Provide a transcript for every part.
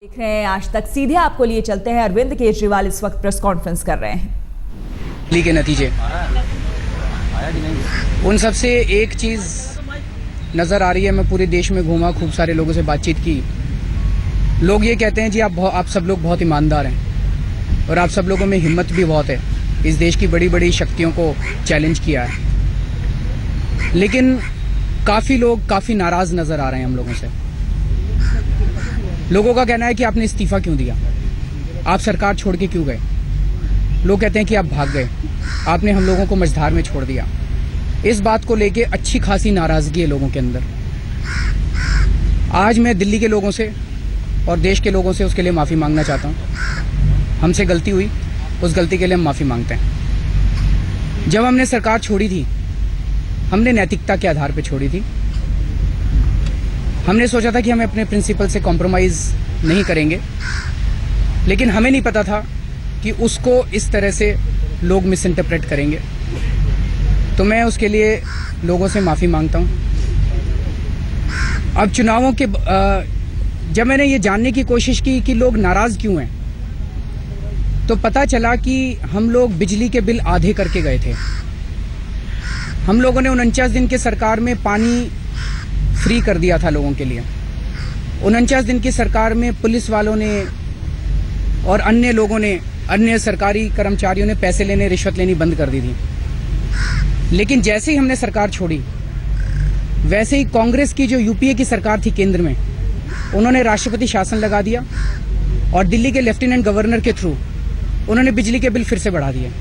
देख रहे हैं आज तक सीधे आपको लिए चलते हैं। अरविंद केजरीवाल इस वक्त प्रेस कॉन्फ्रेंस कर रहे हैं। दिल्ली के नतीजे उन सब से एक चीज़ नज़र आ रही है। मैं पूरे देश में घूमा, खूब सारे लोगों से बातचीत की। लोग ये कहते हैं जी आप सब लोग बहुत ईमानदार हैं और आप सब लोगों में हिम्मत भी बहुत है। इस देश की बड़ी बड़ी शक्तियों को चैलेंज किया है, लेकिन काफ़ी लोग काफ़ी नाराज़ नज़र आ रहे हैं हम लोगों से। लोगों का कहना है कि आपने इस्तीफा क्यों दिया, आप सरकार छोड़ के क्यों गए। लोग कहते हैं कि आप भाग गए, आपने हम लोगों को मझधार में छोड़ दिया। इस बात को लेके अच्छी खासी नाराज़गी है लोगों के अंदर। आज मैं दिल्ली के लोगों से और देश के लोगों से उसके लिए माफ़ी मांगना चाहता हूँ। हमसे गलती हुई, उस गलती के लिए हम माफ़ी मांगते हैं। जब हमने सरकार छोड़ी थी, हमने नैतिकता के आधार पर छोड़ी थी। हमने सोचा था कि हमें अपने प्रिंसिपल से कॉम्प्रोमाइज़ नहीं करेंगे, लेकिन हमें नहीं पता था कि उसको इस तरह से लोग मिस इंटरप्रेट करेंगे। तो मैं उसके लिए लोगों से माफ़ी मांगता हूँ। अब चुनावों के जब मैंने ये जानने की कोशिश की कि लोग नाराज़ क्यों हैं, तो पता चला कि हम लोग बिजली के बिल आधे करके गए थे। हम लोगों ने 49 दिन के सरकार में पानी फ्री कर दिया था लोगों के लिए। 49 दिन की सरकार में पुलिस वालों ने और अन्य लोगों ने, अन्य सरकारी कर्मचारियों ने पैसे लेने, रिश्वत लेनी बंद कर दी थी। लेकिन जैसे ही हमने सरकार छोड़ी, वैसे ही कांग्रेस की जो यूपीए की सरकार थी केंद्र में, उन्होंने राष्ट्रपति शासन लगा दिया और दिल्ली के लेफ्टिनेंट गवर्नर के थ्रू उन्होंने बिजली के बिल फिर से बढ़ा दिए।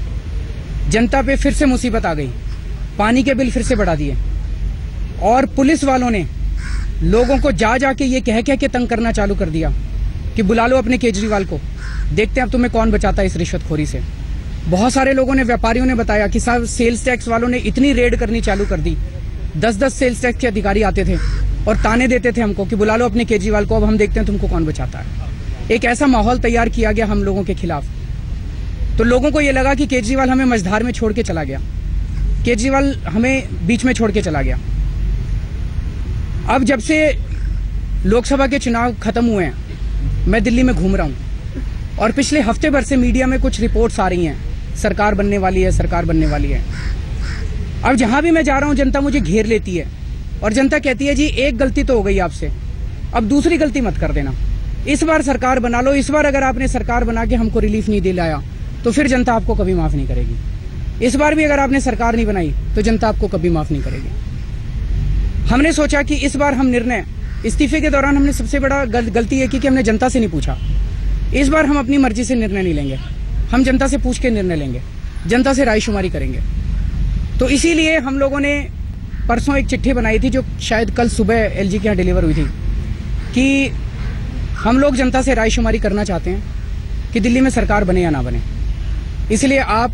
जनता पे फिर से मुसीबत आ गई, पानी के बिल फिर से बढ़ा दिए। और पुलिस वालों ने लोगों को जा जाके ये कह के तंग करना चालू कर दिया कि बुला लो अपने केजरीवाल को, देखते हैं अब तुम्हें कौन बचाता है इस रिश्वतखोरी से। बहुत सारे लोगों ने, व्यापारियों ने बताया कि साहब सेल्स टैक्स वालों ने इतनी रेड करनी चालू कर दी। 10-10 सेल्स टैक्स के अधिकारी आते थे और ताने देते थे हमको कि बुला लो अपने केजरीवाल को, अब हम देखते हैं तुमको कौन बचाता है। एक ऐसा माहौल तैयार किया गया हम लोगों के खिलाफ। तो लोगों को ये लगा कि केजरीवाल हमें मझधार में छोड़ के चला गया, केजरीवाल हमें बीच में छोड़ के चला गया। अब जब से लोकसभा के चुनाव खत्म हुए हैं, मैं दिल्ली में घूम रहा हूँ और पिछले हफ्ते भर से मीडिया में कुछ रिपोर्ट्स आ रही हैं, सरकार बनने वाली है, सरकार बनने वाली है। अब जहां भी मैं जा रहा हूं, जनता मुझे घेर लेती है और जनता कहती है जी एक गलती तो हो गई आपसे, अब दूसरी गलती मत कर देना, इस बार सरकार बना लो। इस बार अगर आपने सरकार बना के हमको रिलीफ नहीं दिलाया तो फिर जनता आपको कभी माफ नहीं करेगी। इस बार भी अगर आपने सरकार नहीं बनाई तो जनता आपको कभी माफ नहीं करेगी। हमने सोचा कि इस बार हम निर्णय, इस्तीफे के दौरान हमने सबसे बड़ा गलती है कि हमने जनता से नहीं पूछा। इस बार हम अपनी मर्जी से निर्णय नहीं लेंगे, हम जनता से पूछ के निर्णय लेंगे, जनता से रायशुमारी करेंगे। तो इसीलिए हम लोगों ने परसों एक चिट्ठी बनाई थी, जो शायद कल सुबह एलजी के यहाँ डिलीवर हुई थी, कि हम लोग जनता से रायशुमारी करना चाहते हैं कि दिल्ली में सरकार बने या ना बने। इसलिए आप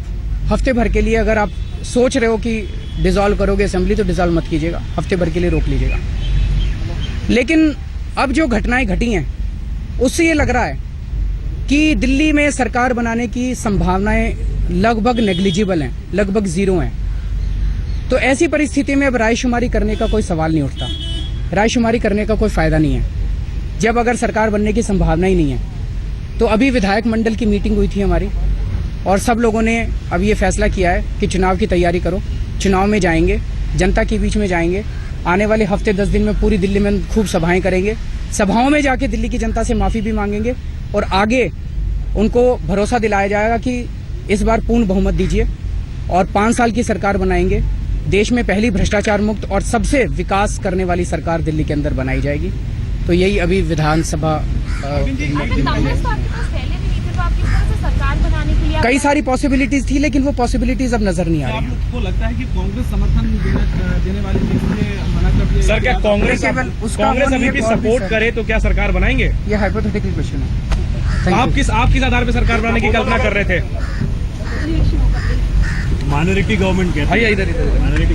हफ्ते भर के लिए, अगर आप सोच रहे हो कि डिसॉल्व करोगे असेंबली, तो डिसॉल्व मत कीजिएगा, हफ्ते भर के लिए रोक लीजिएगा। लेकिन अब जो घटनाएं घटी हैं, उससे ये लग रहा है कि दिल्ली में सरकार बनाने की संभावनाएं लगभग नेग्लिजिबल हैं, लगभग जीरो हैं। तो ऐसी परिस्थिति में अब रायशुमारी करने का कोई सवाल नहीं उठता, रायशुमारी करने का कोई फायदा नहीं है जब अगर सरकार बनने की संभावना ही नहीं है। तो अभी विधायक मंडल की मीटिंग हुई थी हमारी और सब लोगों ने अब ये फैसला किया है कि चुनाव की तैयारी करो, चुनाव में जाएंगे, जनता के बीच में जाएंगे। आने वाले हफ्ते 10 दिन में पूरी दिल्ली में खूब सभाएं करेंगे, सभाओं में जाके दिल्ली की जनता से माफ़ी भी मांगेंगे और आगे उनको भरोसा दिलाया जाएगा कि इस बार पूर्ण बहुमत दीजिए और 5 साल की सरकार बनाएंगे। देश में पहली भ्रष्टाचार मुक्त और सबसे विकास करने वाली सरकार दिल्ली के अंदर बनाई जाएगी। तो यही अभी विधानसभा कई सारी पॉसिबिलिटीज थी, लेकिन वो पॉसिबिलिटीज अब नजर नहीं आ रही। आपको लगता है कि कांग्रेस समर्थन देने वाली मना कर दिया? सर, क्या कांग्रेस अभी भी सपोर्ट करे तो क्या सरकार बनाएंगे? ये हाइपोथेटिकल क्वेश्चन है। आप किस आधार पे सरकार बनाने की कल्पना कर रहे थे? माइनॉरिटी गवर्नमेंट क्या? इधर माइनॉरिटी